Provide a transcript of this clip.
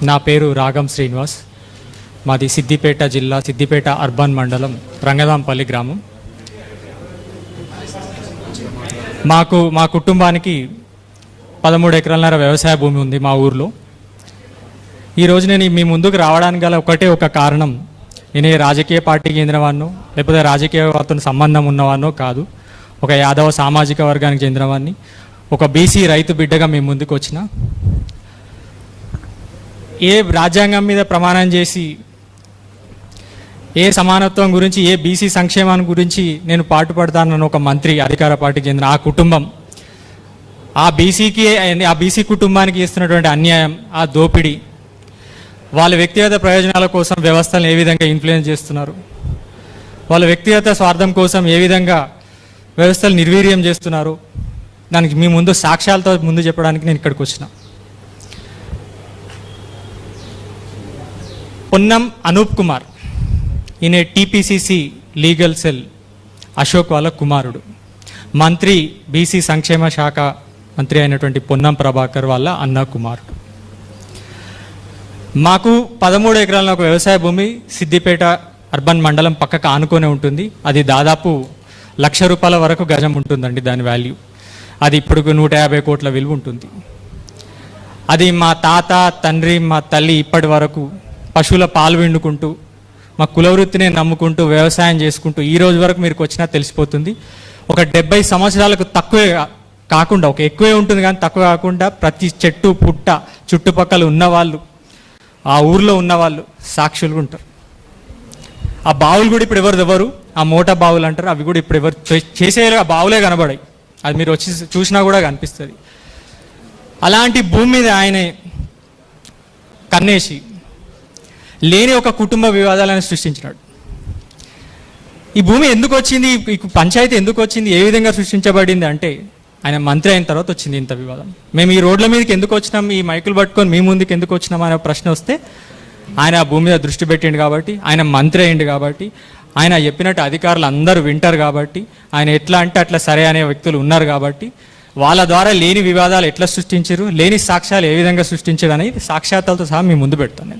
నా పేరు రాగం శ్రీనివాస్. మాది సిద్దిపేట జిల్లా, సిద్దిపేట అర్బన్ మండలం, రంగదాంపల్లి గ్రామం. మా కుటుంబానికి 13 ఎకరాలన్నర వ్యవసాయ భూమి ఉంది మా ఊర్లో. ఈరోజు నేను మీ ముందుకు రావడానికి గల ఒక కారణం, నేను ఏ రాజకీయ పార్టీకి చెందినవాడినో లేకపోతే రాజకీయతో సంబంధం ఉన్నవాడినో కాదు. ఒక యాదవ సామాజిక వర్గానికి చెందినవాడిని, ఒక బీసీ రైతు బిడ్డగా మీ ముందుకు వచ్చిన. ఏ రాజ్యాంగం మీద ప్రమాణం చేసి ఏ సమానత్వం గురించి, ఏ బీసీ సంక్షేమాన్ని గురించి నేను పాటుపడతానన్న ఒక మంత్రి, అధికార పార్టీకి చెందిన ఆ కుటుంబం, ఆ బీసీ కుటుంబానికి చేస్తున్నటువంటి అన్యాయం, ఆ దోపిడీ, వాళ్ళ వ్యక్తిగత ప్రయోజనాల కోసం వ్యవస్థలను ఏ విధంగా ఇన్ఫ్లుయెన్స్ చేస్తున్నారు, వాళ్ళ వ్యక్తిగత స్వార్థం కోసం ఏ విధంగా వ్యవస్థలు నిర్వీర్యం చేస్తున్నారు, దానికి మీ ముందు సాక్ష్యాలతో ముందు చెప్పడానికి నేను ఇక్కడికి వచ్చిన. పొన్నం అనూప్ కుమార్, ఈయన టీపీసీసీ లీగల్ సెల్ అశోక్ వాళ్ళ కుమారుడు. మంత్రి, బీసీ సంక్షేమ శాఖ మంత్రి అయినటువంటి పొన్నం ప్రభాకర్ వాళ్ళ అన్న కుమారుడు. మాకు 13 ఎకరాల ఒక వ్యవసాయ భూమి సిద్దిపేట అర్బన్ మండలం పక్కకు ఆనుకొనే ఉంటుంది. అది దాదాపు ₹1,00,000 వరకు గజం ఉంటుందండి దాని వాల్యూ. అది ఇప్పుడు 150 కోట్ల విలువ ఉంటుంది. అది మా తాత, తండ్రి, మా తల్లి ఇప్పటి వరకు పశువుల పాలు విండుకుంటూ, మా కులవృత్తిని నమ్ముకుంటూ, వ్యవసాయం చేసుకుంటూ ఈ రోజు వరకు మీరు వచ్చినా తెలిసిపోతుంది. ఒక 70 సంవత్సరాలకు తక్కువే కాకుండా, ఒక ఎక్కువే ఉంటుంది కానీ తక్కువ కాకుండా, ప్రతి చెట్టు పుట్ట చుట్టుపక్కల ఉన్నవాళ్ళు, ఆ ఊర్లో ఉన్నవాళ్ళు సాక్షులుగా ఉంటారు. ఆ బావులు కూడా ఇప్పుడు ఎవరు ఆ మోటా బావులు అంటారు, అవి కూడా ఇప్పుడు ఎవరు చేసే బావులే కనబడాయి. అది మీరు వచ్చి చూసినా కూడా కనిపిస్తుంది. అలాంటి భూమి మీద ఆయన కన్నేసి లేని ఒక కుటుంబ వివాదాలను సృష్టించినాడు. ఈ భూమి ఎందుకు వచ్చింది, ఈ పంచాయతీ ఎందుకు వచ్చింది, ఏ విధంగా సృష్టించబడింది అంటే, ఆయన మంత్రి అయిన తర్వాత వచ్చింది ఇంత వివాదం. మేము ఈ రోడ్ల మీదకి ఎందుకు వచ్చినాం, ఈ మైకులు పట్టుకొని మీ ముందుకు ఎందుకు వచ్చినాం అనే ప్రశ్న వస్తే, ఆయన ఆ భూమి మీద దృష్టి పెట్టిండు కాబట్టి, ఆయన మంత్రి అయిండు కాబట్టి, ఆయన చెప్పినట్టు అధికారులు అందరూ వింటారు కాబట్టి, ఆయన ఎట్లా అంటే అట్లా సరే అనే వ్యక్తులు ఉన్నారు కాబట్టి, వాళ్ళ ద్వారా లేని వివాదాలు ఎట్లా సృష్టించారు, లేని సాక్ష్యాలు ఏ విధంగా సృష్టించారు అనేది సాక్ష్యాలతో సహా మీ ముందు పెడతాను నేను.